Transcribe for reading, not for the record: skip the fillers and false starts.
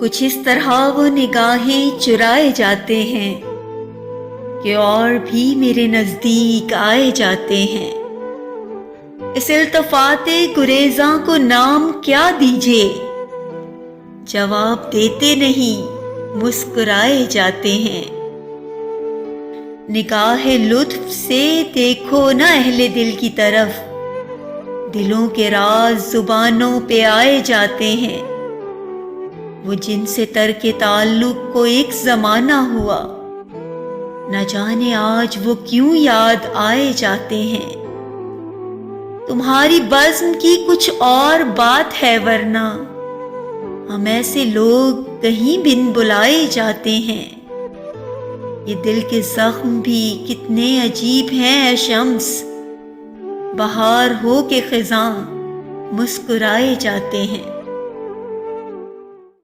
کچھ اس طرح وہ نگاہیں چرائے جاتے ہیں کہ اور بھی میرے نزدیک آئے جاتے ہیں۔ اس التفات گریزاں کو نام کیا دیجے؟ جواب دیتے نہیں، مسکرائے جاتے ہیں۔ نگاہ لطف سے دیکھو نہ اہل دل کی طرف، دلوں کے راز زبانوں پہ آئے جاتے ہیں۔ وہ جن سے ترک تعلق کو ایک زمانہ ہوا، نہ جانے آج وہ کیوں یاد آئے جاتے ہیں۔ تمہاری بزم کی کچھ اور بات ہے، ورنہ ہم ایسے لوگ کہیں بن بلائے جاتے ہیں۔ یہ دل کے زخم بھی کتنے عجیب ہیں اے شمس، بہار ہو کے خزاں مسکرائے جاتے ہیں۔